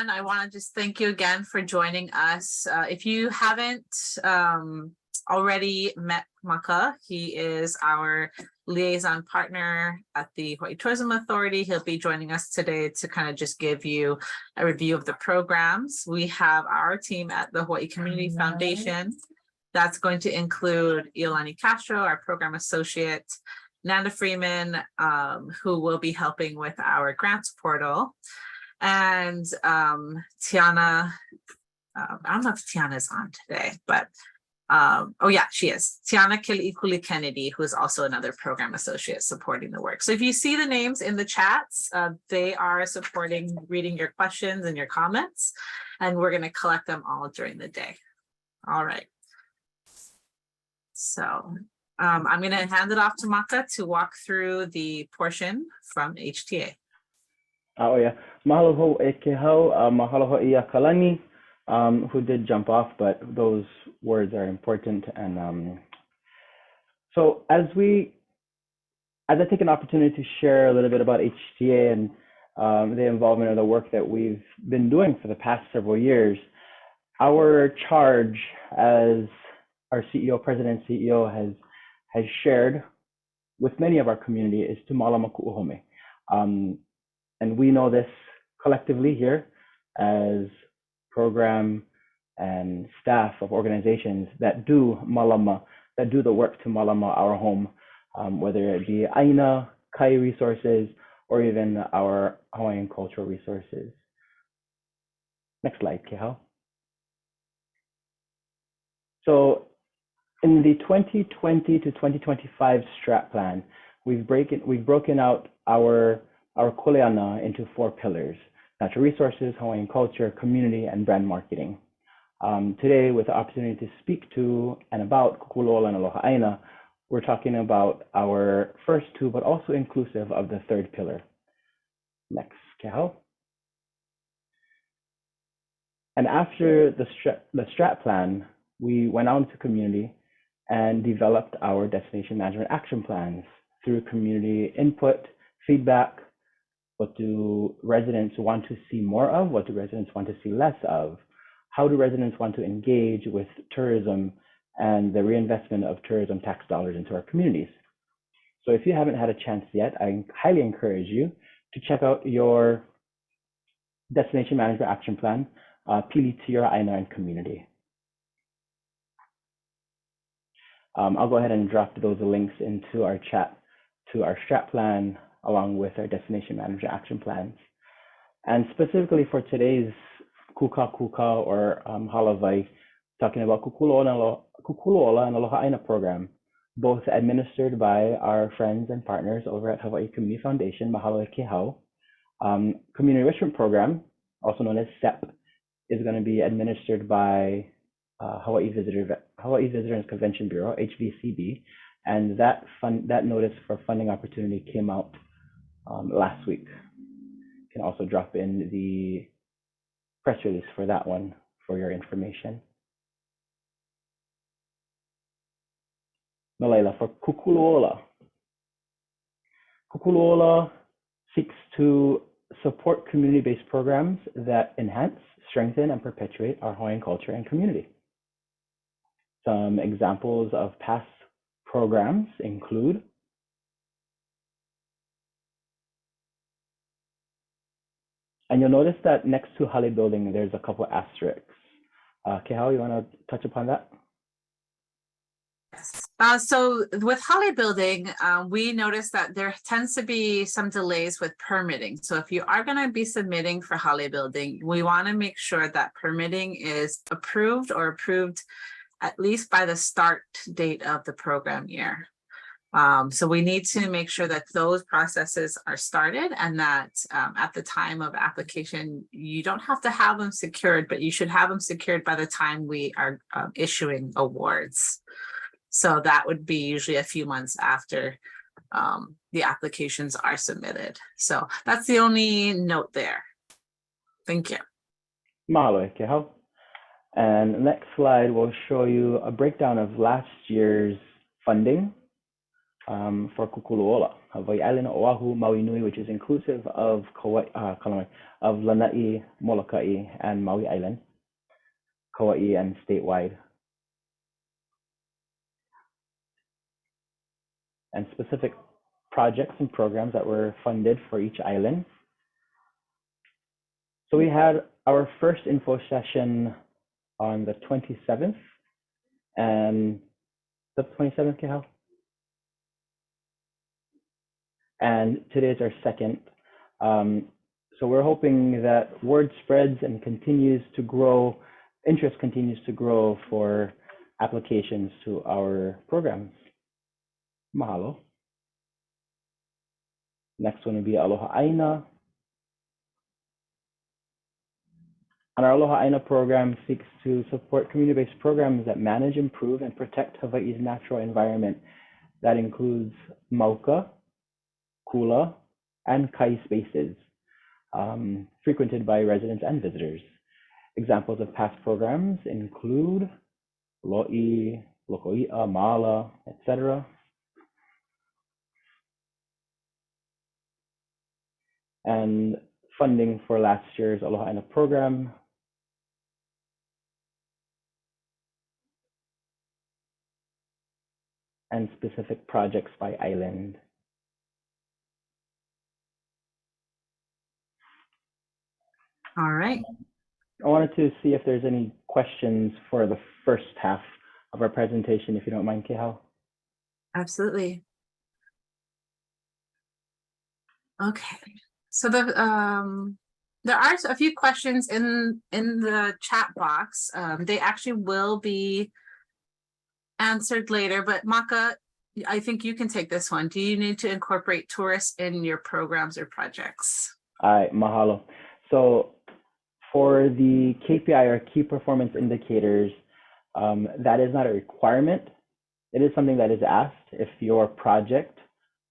everyone. I want to just thank you again for joining us. If you haven't already met Maka, he is our liaison partner at the Hawaii Tourism Authority. He'll be joining us today to kind of just give you a review of the programs. We have our team at the Hawaii Community Foundation. That's going to include Iolani Castro, our program associate, Nanda Freeman, who will be helping with our grants portal, and Tiana, I don't know if Tiana is on today, but oh yeah, she is. Tiana Kili'ikuli Kennedy, who is also another program associate supporting the work. So if you see the names in the chats, they are supporting reading your questions and your comments, and we're going to collect them all during the day. All right. So I'm going to hand it off to Maka to walk through the portion from HTA. Oh yeah, mahalo ho e ke hau, mahalo ho ia kalani, who did jump off, but those words are important. And so as I take an opportunity to share a little bit about HTA and the involvement of the work that we've been doing for the past several years, our charge as our CEO, President CEO, has shared with many of our community is to malama ku'uhome. And we know this collectively here as program and staff of organizations that do malama, that do the work to malama our home, whether it be Aina, Kai resources, or even our Hawaiian cultural resources. Next slide, Kehao. So in the 2020 to 2025 strat plan, we've broken out our kuleana into 4 pillars: natural resources, Hawaiian culture, community, and brand marketing. Today, with the opportunity to speak to and about Kūkulu Ola and Aloha Āina, we're talking about our first 2, but also inclusive of the 3rd pillar. Next, Kehao. And after the strat plan, we went out into community and developed our destination management action plans through community input, feedback. What do residents want to see more of? What do residents want to see less of? How do residents want to engage with tourism and the reinvestment of tourism tax dollars into our communities? So if you haven't had a chance yet, I highly encourage you to check out your destination management action plan, Pili Tira Aina and community. I'll go ahead and drop those links into our chat to our strat plan along with our destination manager action plans. And specifically for today's Kuka or Halavai, talking about Kūkulu Ola and Aloha Āina program, both administered by our friends and partners over at Hawaii Community Foundation, Mahalo e ke hau. Community Enrichment Program, also known as SEP, is going to be administered by Hawaii Visitor and Convention Bureau, HVCB, and that notice for funding opportunity came out last week. You can also drop in the press release for that one for your information. Malaila, for Kūkulu Ola. Kūkulu Ola seeks to support community-based programs that enhance, strengthen, and perpetuate our Hawaiian culture and community. Some examples of past programs include and you'll notice that next to Hale Building, there's a couple asterisks. Kehao, you want to touch upon that? So with Hale Building, we noticed that there tends to be some delays with permitting. So if you are going to be submitting for Hale Building, we want to make sure that permitting is approved at least by the start date of the program year. So we need to make sure that those processes are started and that at the time of application, you don't have to have them secured, but you should have them secured by the time we are issuing awards. So that would be usually a few months after the applications are submitted. So that's the only note there. Thank you. Mahalo e ke hau. And the next slide will show you a breakdown of last year's funding for Kūkulu Ola, Hawaii Island, Oahu, Maui Nui, which is inclusive of of Lanai, Molokai, and Maui Island, Kauai, and statewide. And specific projects and programs that were funded for each island. So we had our first info session on the 27th, and the 27th, Kehal? And today is our second. So we're hoping that word spreads and continues to grow, interest continues to grow for applications to our programs. Mahalo. Next one would be Aloha Āina. And our Aloha Āina program seeks to support community-based programs that manage, improve, and protect Hawaii's natural environment. That includes mauka, kula, and kai spaces, frequented by residents and visitors. Examples of past programs include lo'i, lokoi'a, mala, etc. And funding for last year's Aloha Āina program and specific projects by island. All right. I wanted to see if there's any questions for the first half of our presentation, if you don't mind, Kehal. Absolutely. Okay. So there are a few questions in the chat box. They actually will be answered later, but Maka, I think you can take this one. Do you need to incorporate tourists in your programs or projects? Mahalo. So for the KPI or key performance indicators, that is not a requirement. It is something that is asked if your project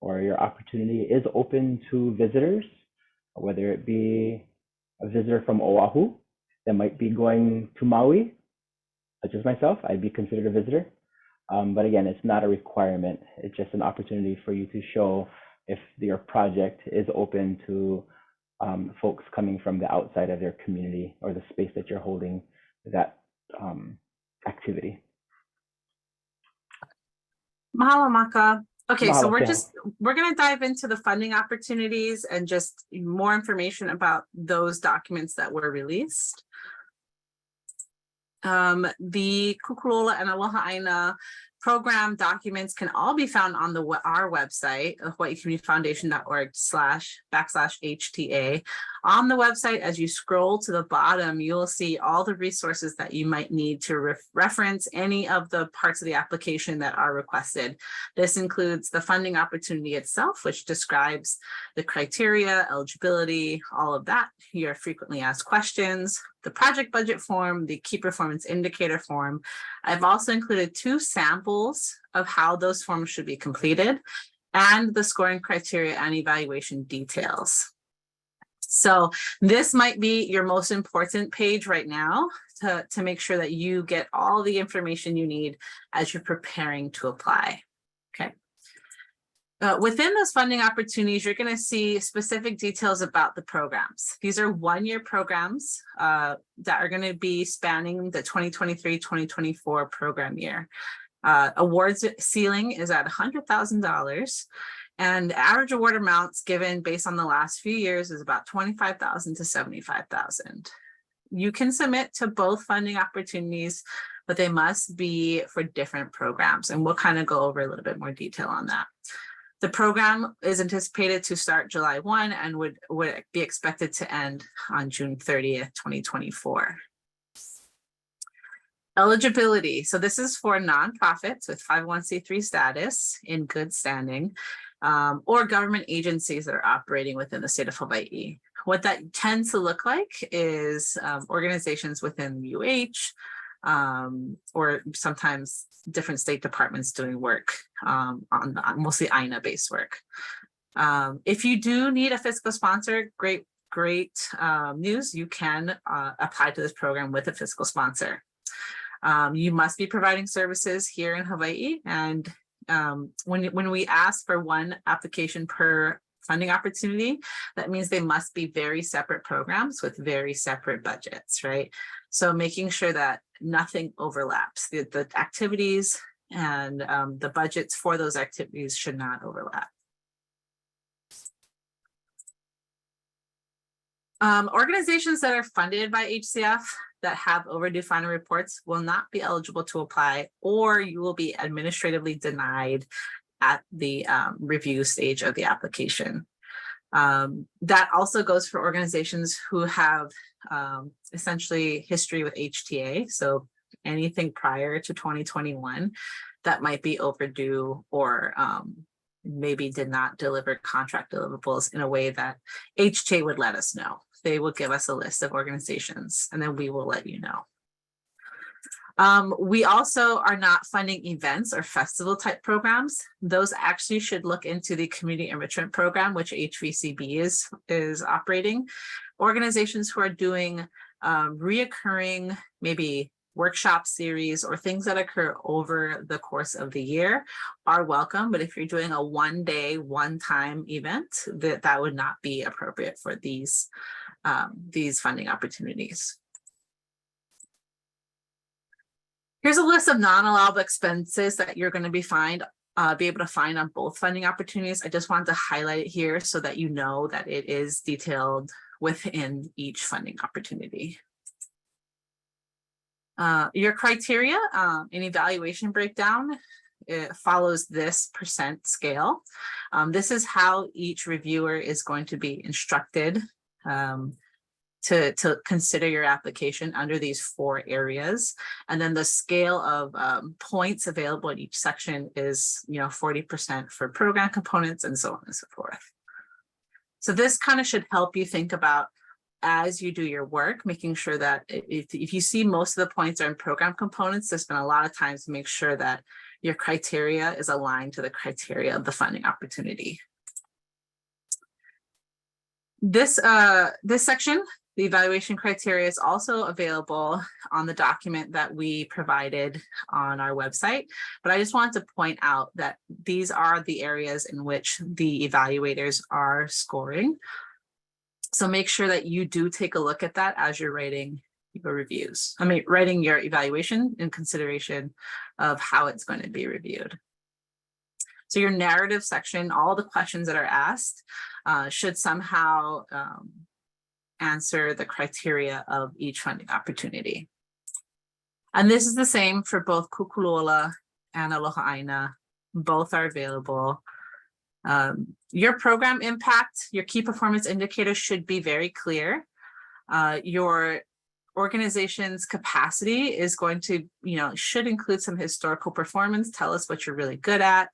or your opportunity is open to visitors, whether it be a visitor from Oahu that might be going to Maui, such as myself, I'd be considered a visitor. But again, it's not a requirement. It's just an opportunity for you to show if your project is open to folks coming from the outside of their community or the space that you're holding that activity. Mahalo, Maka. Okay, Mahalo, so Kehal. we're going to dive into the funding opportunities and just more information about those documents that were released. The Kūkulu Ola and Aloha Āina program documents can all be found on our website, hawaiicommunityfoundation.org/HTA. On the website, as you scroll to the bottom, you'll see all the resources that you might need to reference any of the parts of the application that are requested. This includes the funding opportunity itself, which describes the criteria, eligibility, all of that, your frequently asked questions, the project budget form, the key performance indicator form. I've also included 2 samples of how those forms should be completed and the scoring criteria and evaluation details. So this might be your most important page right now to make sure that you get all the information you need as you're preparing to apply. Okay. Within those funding opportunities, you're going to see specific details about the programs. These are one-year programs that are going to be spanning the 2023-2024 program year. Awards ceiling is at $100,000, and average award amounts given based on the last few years is about $25,000 to $75,000. You can submit to both funding opportunities, but they must be for different programs, and we'll kind of go over a little bit more detail on that. The program is anticipated to start July 1 and would be expected to end on June 30th, 2024. Eligibility. So this is for nonprofits with 501c3 status in good standing, or government agencies that are operating within the state of Hawaii. What that tends to look like is organizations within UH, or sometimes different state departments doing work on mostly Aina-based work. If you do need a fiscal sponsor, great news, you can apply to this program with a fiscal sponsor. You must be providing services here in Hawaii, and When we ask for one application per funding opportunity, that means they must be very separate programs with very separate budgets, right? So making sure that nothing overlaps. The activities and the budgets for those activities should not overlap. Organizations that are funded by HCF that have overdue final reports will not be eligible to apply, or you will be administratively denied at the review stage of the application. That also goes for organizations who have essentially history with HTA. So anything prior to 2021 that might be overdue or maybe did not deliver contract deliverables in a way that HTA would let us know. They will give us a list of organizations and then we will let you know. We also are not funding events or festival type programs. Those actually should look into the community enrichment program, which HVCB is operating. Organizations who are doing reoccurring, maybe workshop series or things that occur over the course of the year are welcome. But if you're doing a one-day, one-time event, that would not be appropriate for these funding opportunities. Here's a list of non-allowable expenses that you're going to be able to find on both funding opportunities. I just wanted to highlight it here so that you know that it is detailed within each funding opportunity. Your criteria in evaluation breakdown, it follows this percent scale. This is how each reviewer is going to be instructed to consider your application under these 4 areas. And then the scale of points available in each section is 40% for program components and so on and so forth. So this kind of should help you think about, as you do your work, making sure that if you see most of the points are in program components, to spend a lot of time to make sure that your criteria is aligned to the criteria of the funding opportunity. This section, the evaluation criteria, is also available on the document that we provided on our website. But I just wanted to point out that these are the areas in which the evaluators are scoring. So make sure that you do take a look at that as you're writing your reviews. Writing your evaluation in consideration of how it's going to be reviewed. So your narrative section, all the questions that are asked should somehow answer the criteria of each funding opportunity. And this is the same for both Kūkulu Ola and Aloha Āina. Both are available. Your program impact, your key performance indicators should be very clear. Your organization's capacity is going to, should include some historical performance. Tell us what you're really good at.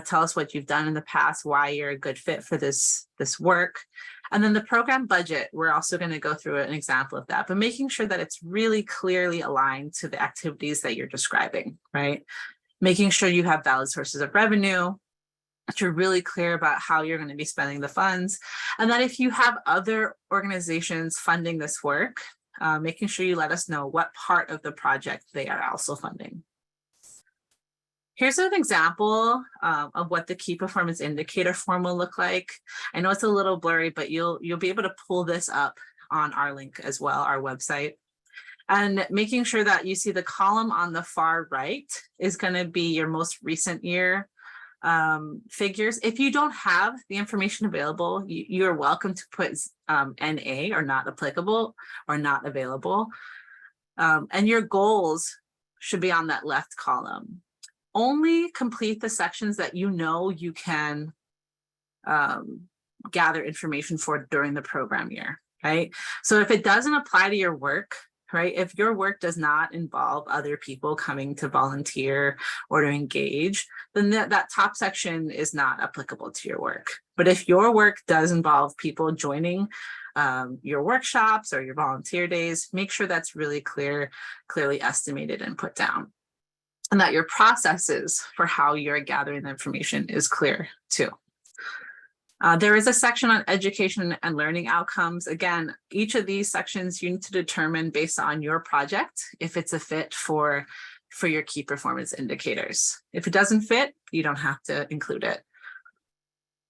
Tell us what you've done in the past, why you're a good fit for this work. And then the program budget, we're also going to go through an example of that, but making sure that it's really clearly aligned to the activities that you're describing, right? Making sure you have valid sources of revenue, that you're really clear about how you're going to be spending the funds, and that if you have other organizations funding this work, making sure you let us know what part of the project they are also funding. Here's an example of what the key performance indicator form will look like. I know it's a little blurry, but you'll be able to pull this up on our link as well, our website. And making sure that you see the column on the far right is going to be your most recent year figures. If you don't have the information available, you are welcome to put NA or not applicable or not available. And your goals should be on that left column. Only complete the sections that you can gather information for during the program year, right? So if it doesn't apply to your work, right? If your work does not involve other people coming to volunteer or to engage, then that top section is not applicable to your work. But if your work does involve people joining your workshops or your volunteer days, make sure that's really clearly estimated and put down. And that your processes for how you're gathering the information is clear too. There is a section on education and learning outcomes. Again, each of these sections you need to determine based on your project if it's a fit for for your key performance indicators. If it doesn't fit, you don't have to include it.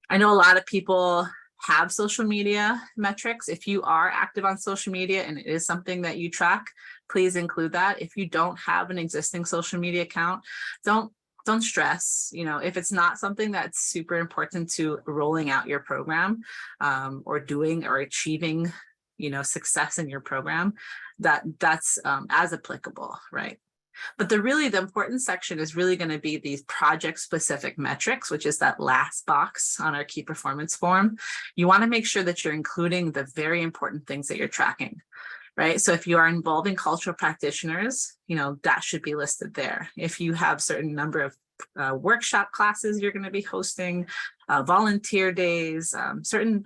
I know a lot of people have social media metrics. If you are active on social media and it is something that you track, please include that. If you don't have an existing social media account, don't stress. You know, if it's not something that's super important to rolling out your program, or doing or achieving, you know, success in your program, that's as applicable, right? But the important section is really going to be these project specific metrics, which is that last box on our key performance form. You want to make sure that you're including the very important things that you're tracking, right? So if you are involving cultural practitioners, you know, that should be listed there. If you have certain number of workshop classes you're going to be hosting, volunteer days, certain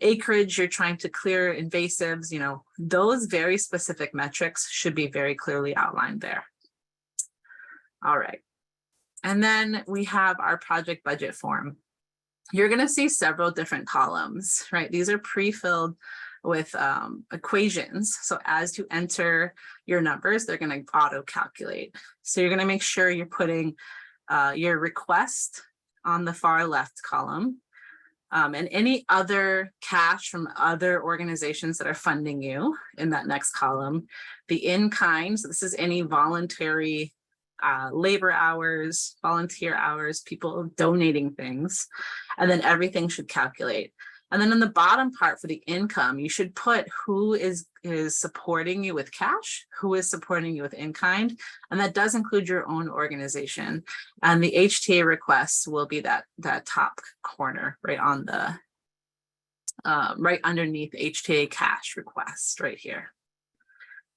acreage you're trying to clear, invasives, you know, those very specific metrics should be very clearly outlined there. All right. And then we have our project budget form. You're going to see several different columns, right? These are pre-filled with equations. So as you enter your numbers, they're going to auto calculate. So you're going to make sure you're putting your request on the far left column, and any other cash from other organizations that are funding you in that next column. The in-kind, so this is any voluntary labor hours, volunteer hours, people donating things, and then everything should calculate. And then in the bottom part for the income, you should put who is supporting you with cash, who is supporting you with in-kind, and that does include your own organization. And the HTA requests will be that top corner right on the right underneath HTA cash request right here.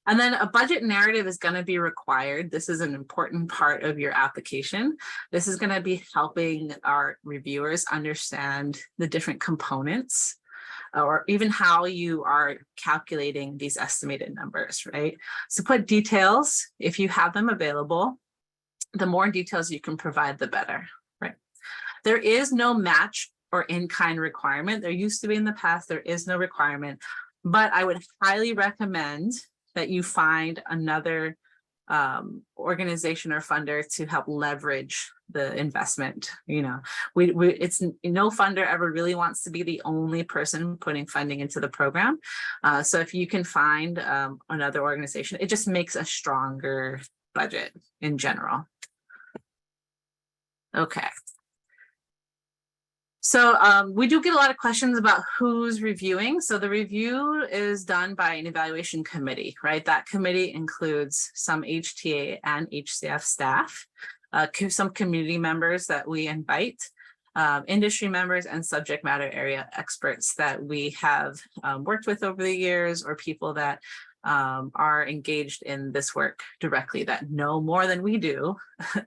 And then a budget narrative is going to be required. This is an important part of your application. This is going to be helping our reviewers understand the different components, or even how you are calculating these estimated numbers, right? So put details if you have them available. The more details you can provide, the better, right? There is no match or in-kind requirement. There used to be in the past. There is no requirement, but I would highly recommend that you find another organization or funder to help leverage the investment. You know, it's no funder ever really wants to be the only person putting funding into the program. So if you can find another organization, it just makes a stronger budget in general. Okay. So we do get a lot of questions about who's reviewing. So the review is done by an evaluation committee, right? That committee includes some HTA and HCF staff, some community members that we invite, industry members, and subject matter area experts that we have worked with over the years, or people that are engaged in this work directly, that know more than we do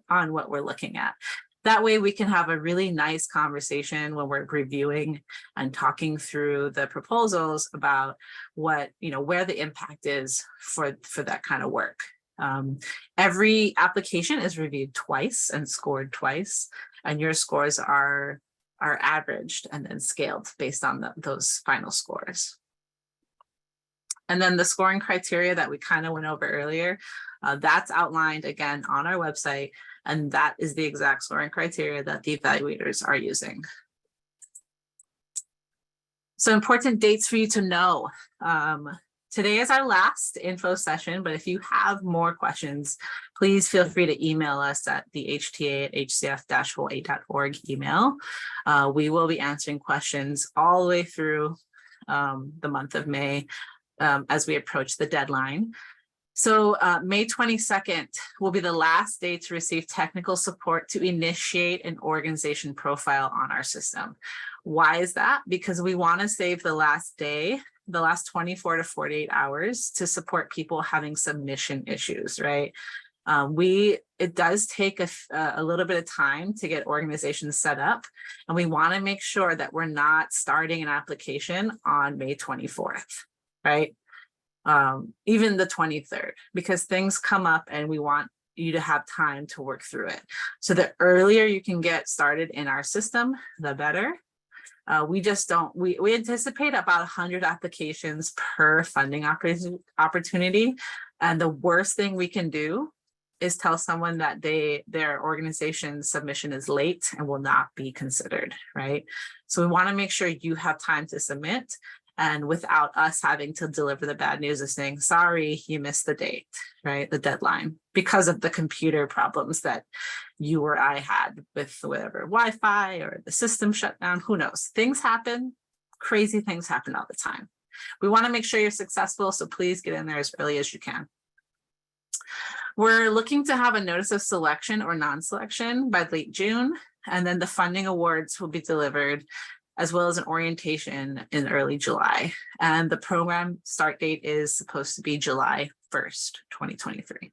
on what we're looking at. That way we can have a really nice conversation when we're reviewing and talking through the proposals about what, you know, where the impact is for that kind of work. Every application is reviewed twice and scored twice, and your scores are averaged and then scaled based on those final scores. And then the scoring criteria that we kind of went over earlier, that's outlined again on our website. And that is the exact scoring criteria that the evaluators are using. So important dates for you to know. Today is our last info session, but if you have more questions, please feel free to email us at the hta@hcf-hawaii.org email. We will be answering questions all the way through the month of May as we approach the deadline. So May 22nd will be the last day to receive technical support to initiate an organization profile on our system. Why is that? Because we want to save the last day, the last 24 to 48 hours to support people having submission issues, right? It does take a little bit of time to get organizations set up, and we want to make sure that we're not starting an application on May 24th, right? Even the 23rd, because things come up and we want you to have time to work through it. So the earlier you can get started in our system, the better. We anticipate about 100 applications per funding opportunity. And the worst thing we can do is tell someone that their organization's submission is late and will not be considered, right? So we want to make sure you have time to submit, and without us having to deliver the bad news of saying, sorry, you missed the date, right? The deadline, because of the computer problems that you or I had with whatever Wi-Fi or the system shut down, who knows? Things happen, crazy things happen all the time. We want to make sure you're successful, so please get in there as early as you can. We're looking to have a notice of selection or non-selection by late June, and then the funding awards will be delivered, as well as an orientation in early July. And the program start date is supposed to be July 1st, 2023.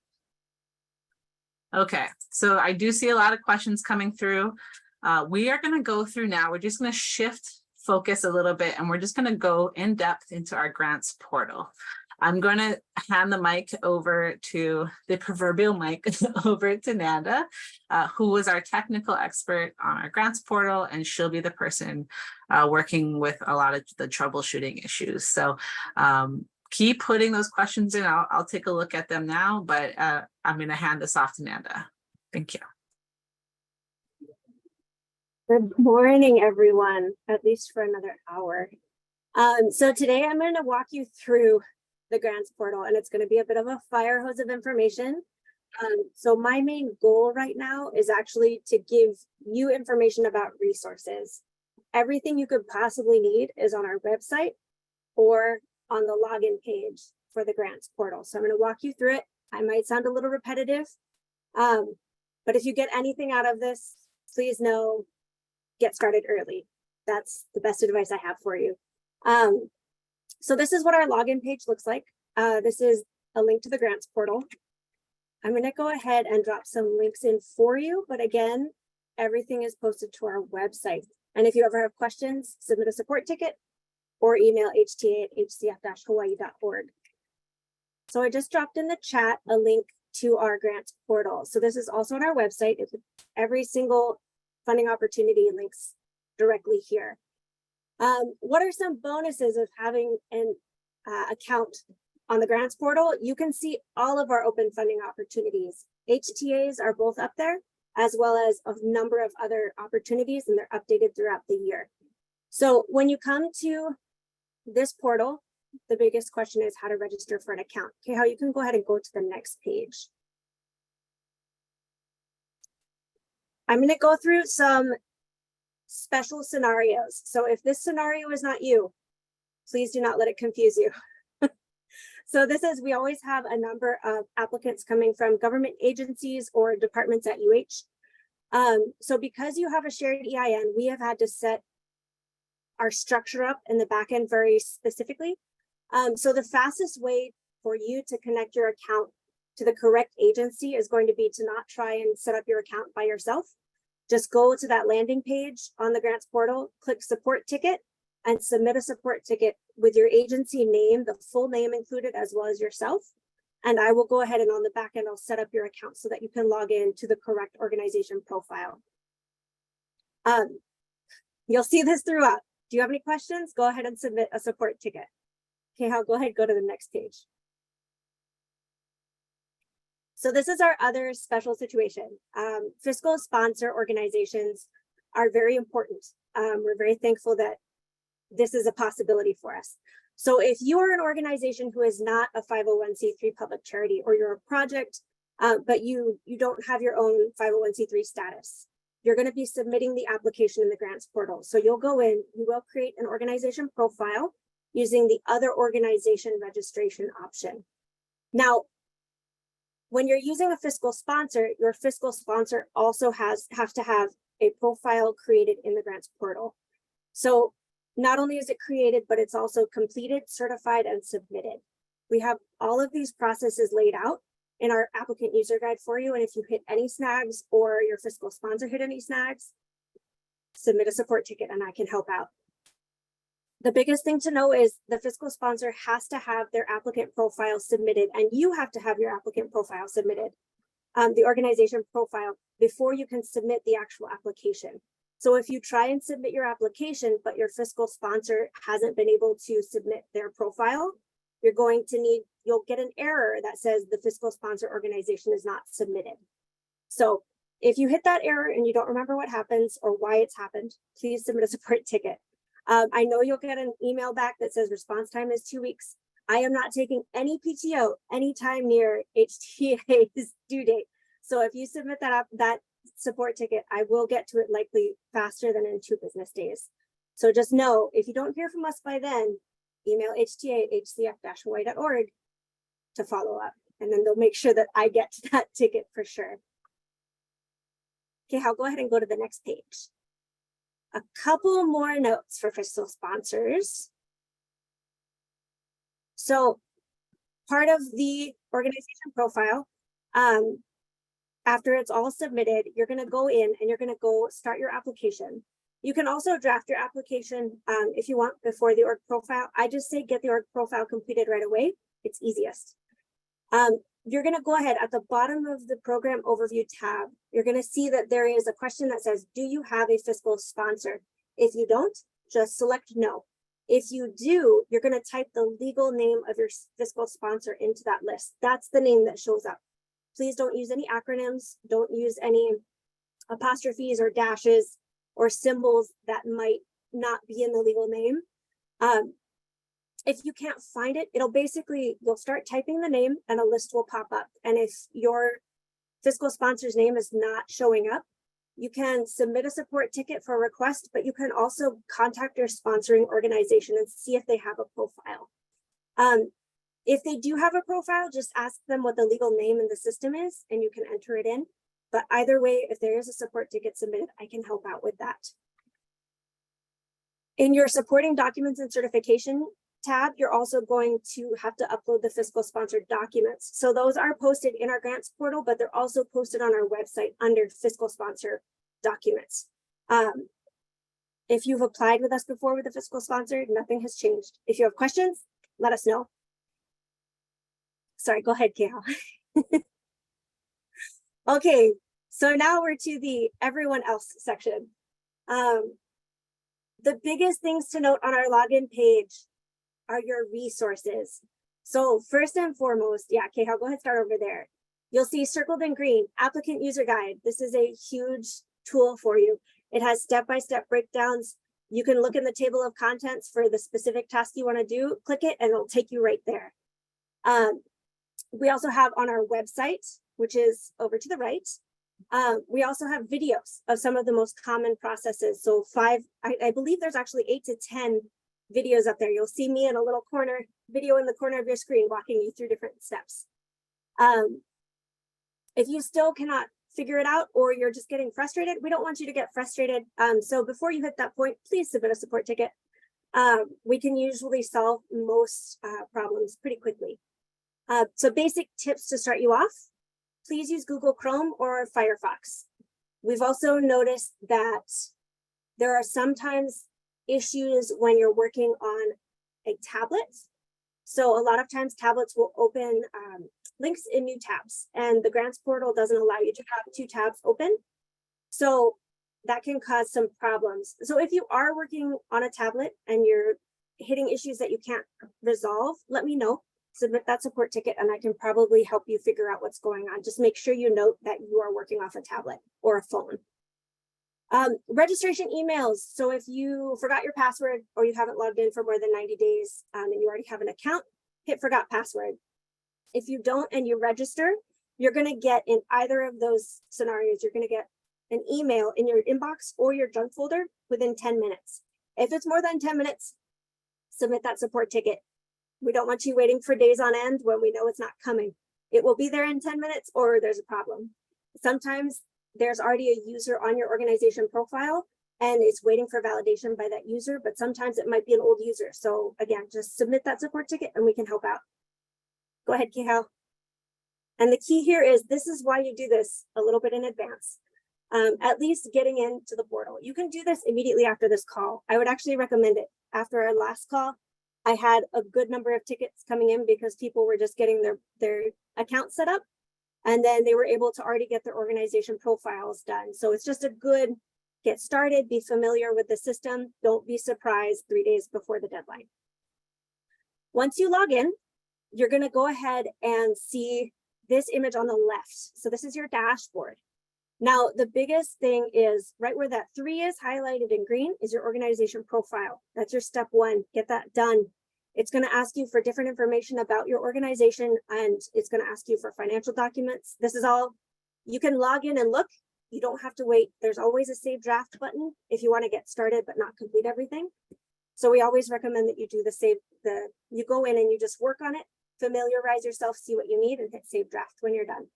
Okay, so I do see a lot of questions coming through. We are going to go through now. We're just going to shift focus a little bit, and we're just going to go in depth into our grants portal. I'm going to hand the mic over to the proverbial mic over to Nanda, who was our technical expert on our grants portal, and she'll be the person working with a lot of the troubleshooting issues. So keep putting those questions in. I'll take a look at them now, but I'm going to hand this off to Nanda. Thank you. Good morning, everyone, at least for another hour. So today I'm going to walk you through the grants portal, and it's going to be a bit of a fire hose of information. So my main goal right now is actually to give you information about resources. Everything you could possibly need is on our website or on the login page for the grants portal. So I'm going to walk you through it. I might sound a little repetitive, but if you get anything out of this, please know, get started early. That's the best advice I have for you. So this is what our login page looks like. This is a link to the grants portal. I'm going to go ahead and drop some links in for you, but again, everything is posted to our website. And if you ever have questions, submit a support ticket or email hta@hcf-hawaii.org. So I just dropped in the chat a link to our grants portal. So this is also on our website. Every single funding opportunity links directly here. What are some bonuses of having an account on the grants portal? You can see all of our open funding opportunities. HTAs are both up there, as well as a number of other opportunities, and they're updated throughout the year. So when you come to this portal, the biggest question is how to register for an account. Okay, how you can go ahead and go to the next page. I'm going to go through some special scenarios. So if this scenario is not you, please do not let it confuse you. So this is, we always have a number of applicants coming from government agencies or departments at UH. So because you have a shared EIN, we have had to set our structure up in the back end very specifically. So the fastest way for you to connect your account to the correct agency is going to be to not try and set up your account by yourself. Just go to that landing page on the grants portal, click support ticket, and submit a support ticket with your agency name, the full name included, as well as yourself. And I will go ahead and on the back end, I'll set up your account so that you can log in to the correct organization profile. You'll see this throughout. Do you have any questions? Go ahead and submit a support ticket. Okay, I'll go ahead and go to the next page. So this is our other special situation. Fiscal sponsor organizations are very important. We're very thankful that this is a possibility for us. So if you are an organization who is not a 501c3 public charity, or you're a project, but you don't have your own 501c3 status, you're going to be submitting the application in the grants portal. So you'll go in, you will create an organization profile using the other organization registration option. Now, when you're using a fiscal sponsor, your fiscal sponsor also has to have a profile created in the grants portal. So not only is it created, but it's also completed, certified, and submitted. We have all of these processes laid out in our applicant user guide for you. And if you hit any snags or your fiscal sponsor hit any snags, submit a support ticket and I can help out. The biggest thing to know is the fiscal sponsor has to have their applicant profile submitted, and you have to have your applicant profile submitted, the organization profile, before you can submit the actual application. So if you try and submit your application, but your fiscal sponsor hasn't been able to submit their profile, you'll get an error that says the fiscal sponsor organization is not submitted. So if you hit that error and you don't remember what happens or why it's happened, please submit a support ticket. I know you'll get an email back that says response time is 2 weeks. I am not taking any PTO anytime near HTA's due date. So if you submit that support ticket, I will get to it likely faster than in 2 business days. So just know, if you don't hear from us by then, email HTA@hcf-hawaii.org to follow up, and then they'll make sure that I get to that ticket for sure. Okay, I'll go ahead and go to the next page. A couple more notes for fiscal sponsors. So part of the organization profile, after it's all submitted, you're going to go in and you're going to go start your application. You can also draft your application if you want before the org profile. I just say get the org profile completed right away. It's easiest. You're going to go ahead at the bottom of the program overview tab. You're going to see that there is a question that says, do you have a fiscal sponsor? If you don't, just select no. If you do, you're going to type the legal name of your fiscal sponsor into that list. That's the name that shows up. Please don't use any acronyms. Don't use any apostrophes or dashes or symbols that might not be in the legal name. If you can't find it, you'll start typing the name and a list will pop up. And if your fiscal sponsor's name is not showing up, you can submit a support ticket for a request, but you can also contact your sponsoring organization and see if they have a profile. If they do have a profile, just ask them what the legal name in the system is and you can enter it in. But either way, if there is a support ticket submitted, I can help out with that. In your supporting documents and certification tab, you're also going to have to upload the fiscal sponsored documents. So those are posted in our grants portal, but they're also posted on our website under fiscal sponsor documents. If you've applied with us before with the fiscal sponsor, nothing has changed. If you have questions, let us know. Sorry, go ahead, Kayal. Okay, so now we're to the everyone else section. The biggest things to note on our login page are your resources. So first and foremost, yeah, Kayal, go ahead, start over there. You'll see circled in green, applicant user guide. This is a huge tool for you. It has step-by-step breakdowns. You can look in the table of contents for the specific task you want to do, click it, and it'll take you right there. We also have on our website, which is over to the right, we also have videos of some of the most common processes. So I believe there's actually 8 to 10 videos up there. You'll see me in a little video in the corner of your screen walking you through different steps. If you still cannot figure it out or you're just getting frustrated, we don't want you to get frustrated. So before you hit that point, please submit a support ticket. We can usually solve most problems pretty quickly. So basic tips to start you off, please use Google Chrome or Firefox. We've also noticed that there are sometimes issues when you're working on a tablet. So a lot of times tablets will open links in new tabs and the grants portal doesn't allow you to have 2 tabs open. So that can cause some problems. So if you are working on a tablet and you're hitting issues that you can't resolve, let me know. Submit that support ticket and I can probably help you figure out what's going on. Just make sure you note that you are working off a tablet or a phone. Registration emails. So if you forgot your password or you haven't logged in for more than 90 days and you already have an account, hit forgot password. If you don't and you register, you're going to get in either of those scenarios, you're going to get an email in your inbox or your junk folder within 10 minutes. If it's more than 10 minutes, submit that support ticket. We don't want you waiting for days on end when we know it's not coming. It will be there in 10 minutes or there's a problem. Sometimes there's already a user on your organization profile and it's waiting for validation by that user, but sometimes it might be an old user. So again, just submit that support ticket and we can help out. Go ahead, Kihao. And the key here is this is why you do this a little bit in advance. At least getting into the portal. You can do this immediately after this call. I would actually recommend it. After our last call, I had a good number of tickets coming in because people were just getting their account set up and then they were able to already get their organization profiles done. So it's just a good get started, be familiar with the system. Don't be surprised 3 days before the deadline. Once you log in, you're going to go ahead and see this image on the left. So this is your dashboard. Now, the biggest thing is right where that 3 is highlighted in green is your organization profile. That's your step 1. Get that done. It's going to ask you for different information about your organization, and it's going to ask you for financial documents. This is all, you can log in and look. You don't have to wait. There's always a save draft button if you want to get started but not complete everything. So we always recommend that you do you go in and you just work on it, familiarize yourself, see what you need, and hit save draft when you're done.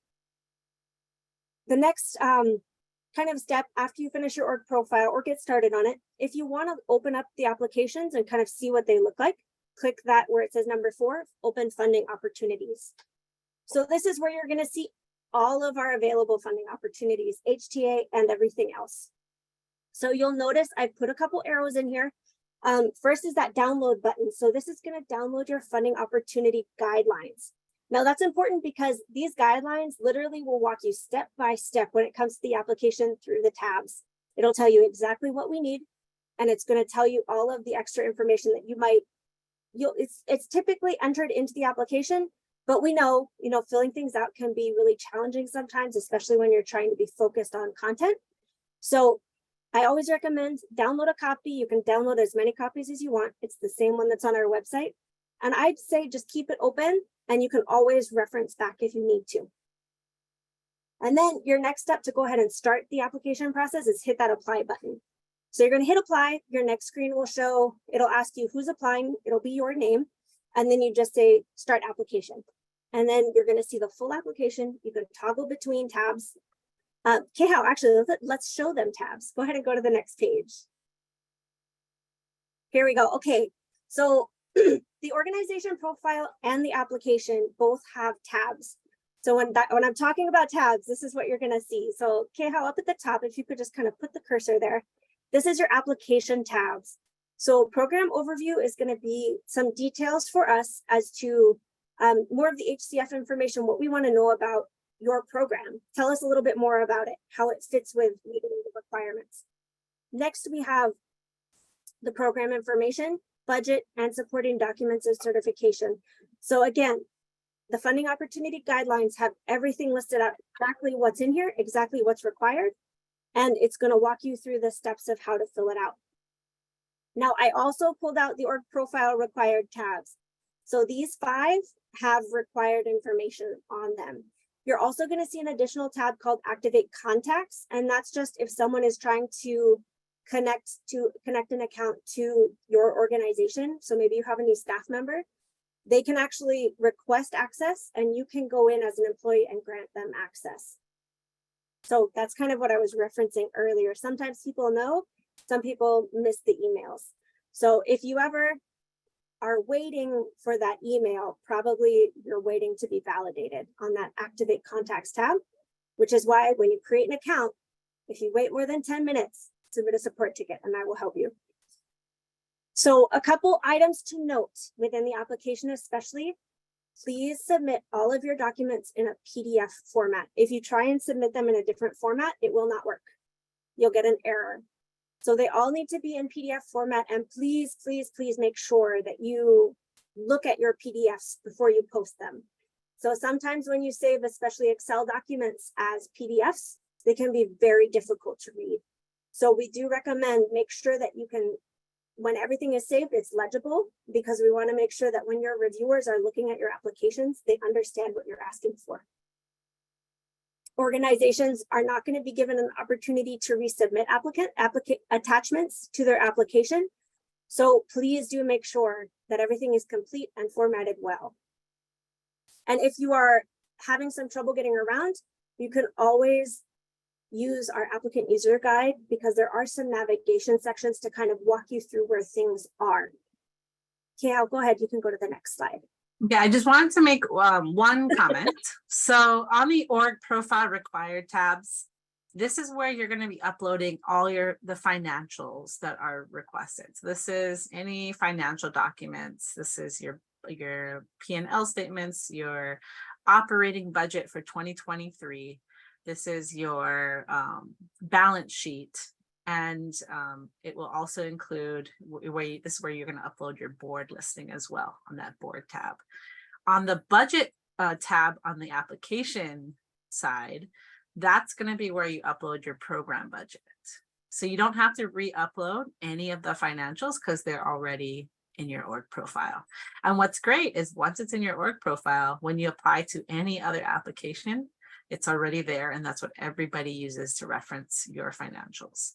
The next kind of step after you finish your org profile or get started on it, if you want to open up the applications and kind of see what they look like, click that where it says number 4, open funding opportunities. So this is where you're going to see all of our available funding opportunities, HTA and everything else. So you'll notice I've put a couple arrows in here. First is that download button. So this is going to download your funding opportunity guidelines. Now that's important because these guidelines literally will walk you step by step when it comes to the application through the tabs. It'll tell you exactly what we need, and it's going to tell you all of the extra information that you might, it's typically entered into the application, but we know, filling things out can be really challenging sometimes, especially when you're trying to be focused on content. So I always recommend download a copy. You can download as many copies as you want. It's the same one that's on our website. And I'd say just keep it open and you can always reference back if you need to. And then your next step to go ahead and start the application process is hit that apply button. So you're going to hit apply. Your next screen will show, it'll ask you who's applying. It'll be your name. And then you just say start application. And then you're going to see the full application. You can toggle between tabs. Kehao, actually, let's show them tabs. Go ahead and go to the next page. Here we go. Okay, so the organization profile and the application both have tabs. So when I'm talking about tabs, this is what you're going to see. So Kehao, up at the top, if you could just kind of put the cursor there, this is your application tabs. So program overview is going to be some details for us as to more of the HCF information, what we want to know about your program. Tell us a little bit more about it, how it fits with meeting the requirements. Next, we have the program information, budget, and supporting documents and certification. So again, the funding opportunity guidelines have everything listed out, exactly what's in here, exactly what's required, and it's going to walk you through the steps of how to fill it out. Now, I also pulled out the org profile required tabs. So these 5 have required information on them. You're also going to see an additional tab called Activate Contacts, and that's just if someone is trying to connect an account to your organization. So maybe you have a new staff member, they can actually request access, and you can go in as an employee and grant them access. So that's kind of what I was referencing earlier. Sometimes people know, some people miss the emails. So if you ever are waiting for that email, probably you're waiting to be validated on that Activate Contacts tab, which is why when you create an account, if you wait more than 10 minutes, submit a support ticket and I will help you. So a couple items to note within the application especially, please submit all of your documents in a PDF format. If you try and submit them in a different format, it will not work. You'll get an error. So they all need to be in PDF format, and please, please, please make sure that you look at your PDFs before you post them. So sometimes when you save, especially Excel documents as PDFs, they can be very difficult to read. So we do recommend make sure that you can, when everything is saved, it's legible, because we want to make sure that when your reviewers are looking at your applications, they understand what you're asking for. Organizations are not going to be given an opportunity to resubmit attachments to their application. So please do make sure that everything is complete and formatted well. And if you are having some trouble getting around, you can always use our applicant user guide, because there are some navigation sections to kind of walk you through where things are. Okay, I'll go ahead. You can go to the next slide. Yeah, I just wanted to make one comment. So on the org profile required tabs, this is where you're going to be uploading all the financials that are requested. So this is any financial documents. This is your P&L statements, your operating budget for 2023. This is your balance sheet. And it will also include this is where you're going to upload your board listing as well on that board tab. On the budget tab on the application side, that's going to be where you upload your program budget. So you don't have to re-upload any of the financials because they're already in your org profile. And what's great is once it's in your org profile, when you apply to any other application, it's already there. And that's what everybody uses to reference your financials.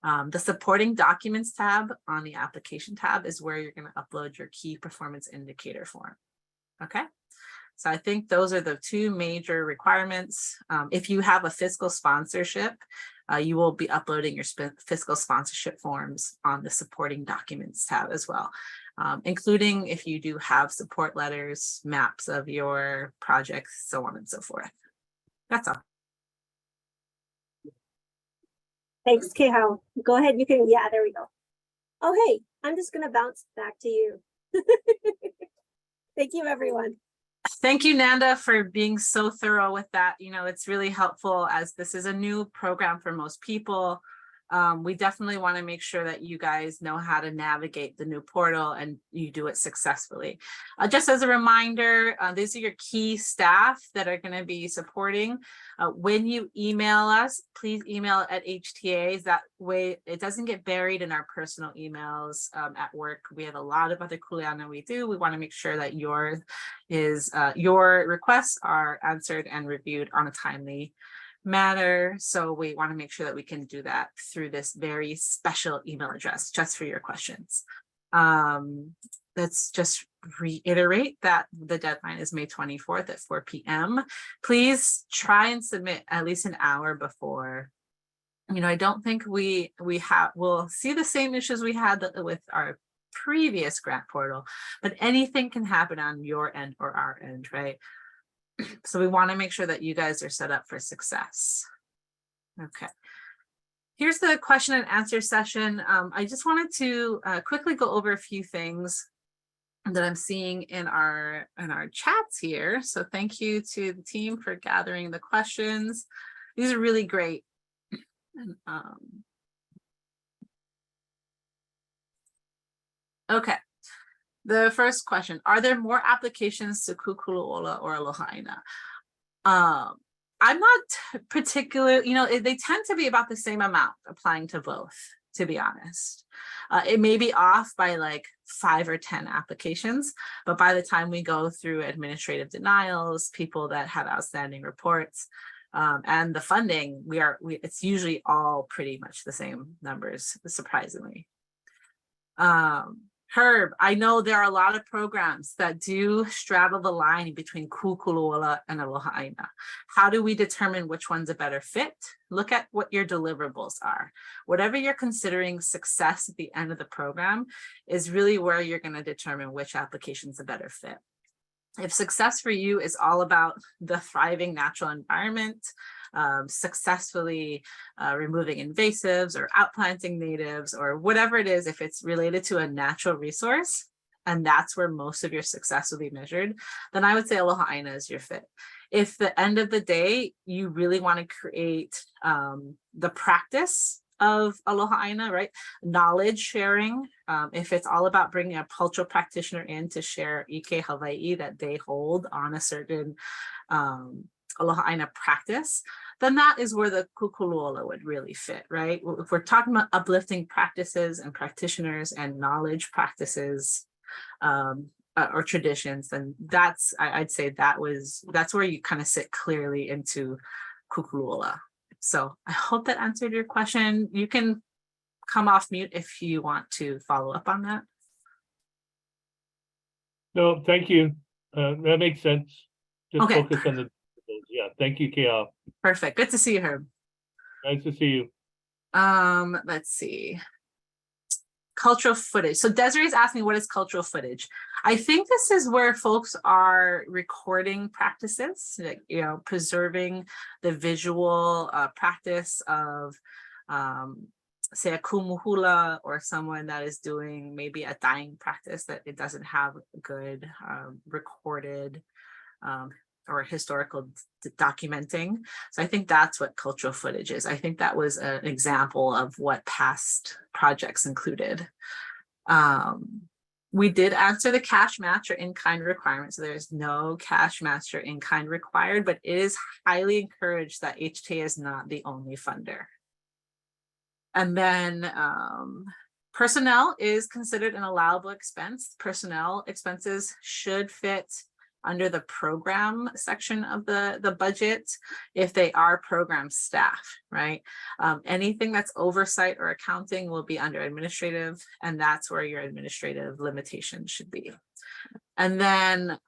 The supporting documents tab on the application tab is where you're going to upload your key performance indicator form. Okay. So I think those are the two major requirements. If you have a fiscal sponsorship, you will be uploading your fiscal sponsorship forms on the supporting documents tab as well, including if you do have support letters, maps of your projects, so on and so forth. That's all. Thanks, Kehao. Go ahead. You can, yeah, there we go. Oh, hey, I'm just going to bounce back to you. Thank you, everyone. Thank you, Nanda, for being so thorough with that. You know, it's really helpful as this is a new program for most people. We definitely want to make sure that you guys know how to navigate the new portal and you do it successfly. Just as a reminder, these are your key staff that are going to be supporting. When you email us, please email at HTAs. That way it doesn't get buried in our personal emails at work. We have a lot of other kuleana we do. We want to make sure that your requests are answered and reviewed on a timely manner. So we want to make sure that we can do that through this very special email address just for your questions. Let's just reiterate that the deadline is May 24th at 4 p.m. Please try and submit at least an hour before. You know, I don't think we'll see the same issues we had with our previous grant portal, but anything can happen on your end or our end, right? So we want to make sure that you guys are set up for success. Okay. Here's the question and answer session. I just wanted to quickly go over a few things that I'm seeing in our chats here. So thank you to the team for gathering the questions. These are really great. Okay. The first question, are there more applications to Kūkulu Ola or Aloha Āina? I'm not particular, you know, they tend to be about the same amount applying to both, to be honest. It may be off by like 5 or 10 applications, but by the time we go through administrative denials, people that have outstanding reports, and the funding, it's usually all pretty much the same numbers, surprisingly. Herb, I know there are a lot of programs that do straddle the line between Kūkulu Ola and Aloha Āina. How do we determine which one's a better fit? Look at what your deliverables are. Whatever you're considering success at the end of the program is really where you're going to determine which application's a better fit. If success for you is all about the thriving natural environment, successfully removing invasives or outplanting natives or whatever it is, if it's related to a natural resource, and that's where most of your success will be measured, then I would say Aloha Āina is your fit. If the end of the day, you really want to create the practice of Aloha Āina, right? Knowledge sharing. If it's all about bringing a cultural practitioner in to share Ike Hawaii that they hold on a certain Aloha Āina practice, then that is where the Kūkulu Ola would really fit, right? If we're talking about uplifting practices and practitioners and knowledge practices or traditions, then I'd say that's where you kind of sit clearly into Kūkulu Ola. So I hope that answered your question. You can come off mute if you want to follow up on that. No, thank you. That makes sense. Just Okay. focus on the, yeah, thank you, Kea. Perfect. Good to see you, Herb. Nice to see you. Let's see. Cultural footage. So Desiree's asking, what is cultural footage? I think this is where folks are recording practices, like, you know, preserving the visual practice of, say, a kumuhula or someone that is doing maybe a dyeing practice that it doesn't have good recorded or historical documenting. So I think that's what cultural footage is. I think that was an example of what past projects included. We did answer the cash match or in-kind requirement, so there's no cash match or in-kind required, but it is highly encouraged that HTA is not the only funder. And then personnel is considered an allowable expense. Personnel expenses should fit under the program section of the budget if they are program staff, right? Anything that's oversight or accounting will be under administrative, and that's where your administrative limitation should be. And then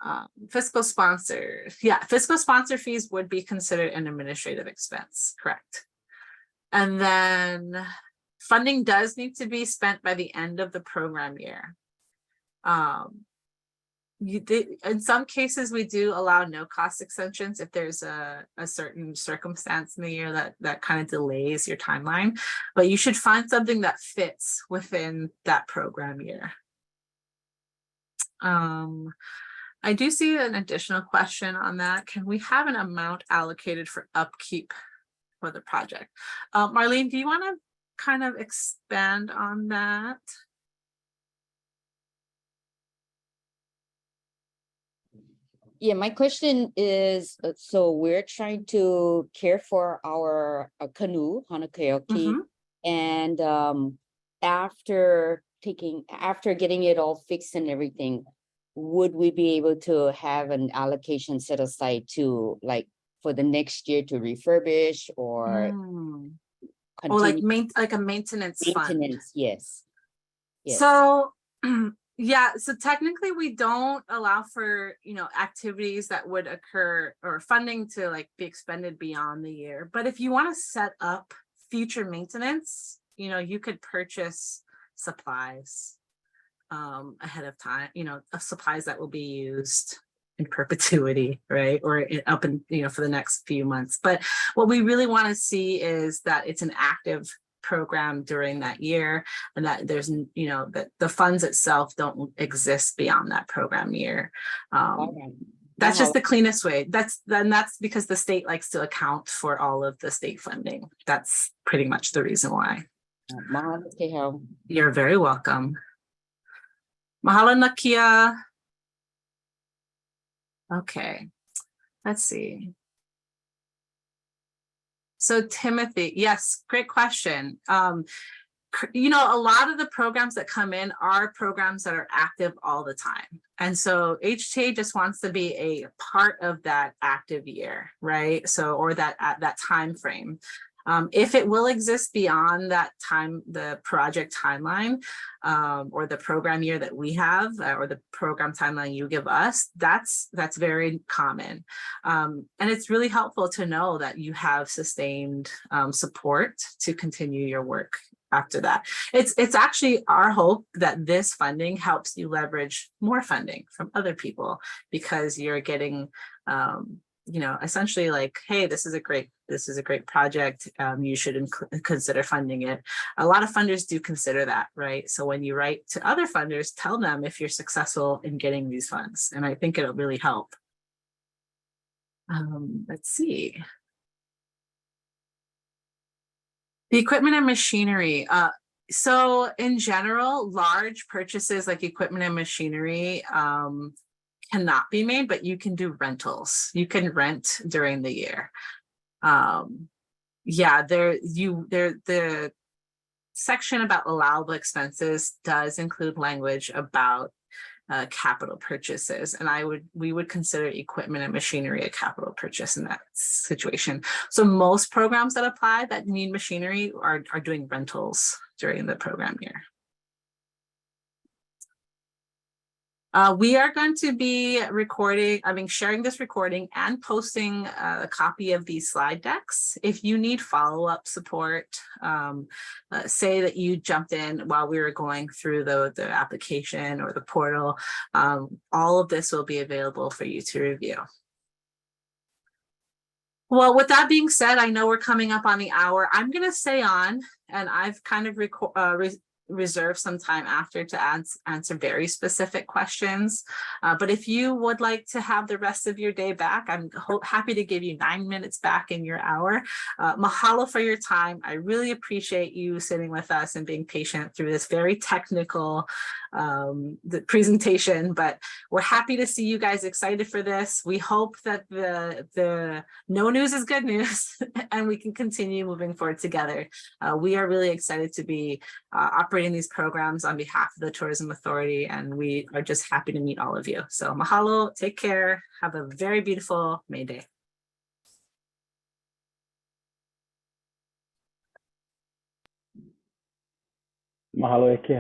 fiscal sponsor, fiscal sponsor fees would be considered an administrative expense, correct? And then funding does need to be spent by the end of the program year. In some cases, we do allow no cost extensions if there's a certain circumstance in the year that kind of delays your timeline, but you should find something that fits within that program year. I do see an additional question on that. Can we have an amount allocated for upkeep for the project? Marlene, do you want to kind of expand on that? Yeah, my question is, so we're trying to care for our canoe, Hanakeoki, and after getting it all fixed and everything, would we be able to have an allocation set aside to like for the next year to refurbish or like a maintenance fund? Yes. So yeah, so technically we don't allow for, activities that would occur or funding to like be expended beyond the year. But if you want to set up future maintenance, you could purchase supplies ahead of time, supplies that will be used in perpetuity, right? Or up in, for the next few months. But what we really want to see is that it's an active program during that year, and that there's that the funds itself don't exist beyond that program year. That's just the cleanest way. That's because the state likes to account for all of the state funding. That's pretty much the reason why. You're very welcome. Mahalo Nakia. Okay, let's see. So Timothy, yes, great question. A lot of the programs that come in are programs that are active all the time. And so HTA just wants to be a part of that active year, right? So, or that time frame. If it will exist beyond that time, the project timeline, or the program year that we have, or the program timeline you give us, that's very common. And it's really helpful to know that you have sustained support to continue your work after that. It's actually our hope that this funding helps you leverage more funding from other people, because you're getting essentially like, hey, this is a great project. You should consider funding it. A lot of funders do consider that, right? So when you write to other funders, tell them if you're successful in getting these funds, and I think it'll really help. Let's see. The equipment and machinery. So in general, large purchases like equipment and machinery cannot be made, but you can do rentals. You can rent during the year. The section about allowable expenses does include language about capital purchases, and we would consider equipment and machinery a capital purchase in that situation. So most programs that apply that need machinery are doing rentals during the program year. We are going to be sharing this recording and posting a copy of these slide decks. If you need follow-up support, say that you jumped in while we were going through the application or the portal, all of this will be available for you to review. Well, with that being said, I know we're coming up on the hour. I'm going to stay on, and I've kind of reserve some time after to answer very specific questions. But if you would like to have the rest of your day back, I'm happy to give you 9 minutes back in your hour. Mahalo for your time. I really appreciate you sitting with us and being patient through this very technical the presentation, but we're happy to see you guys excited for this. We hope that the no news is good news and we can continue moving forward together. We are really excited to be operating these programs on behalf of the Tourism Authority, and we are just happy to meet all of you. So mahalo, take care, have a very beautiful May Day. Mahalo e ke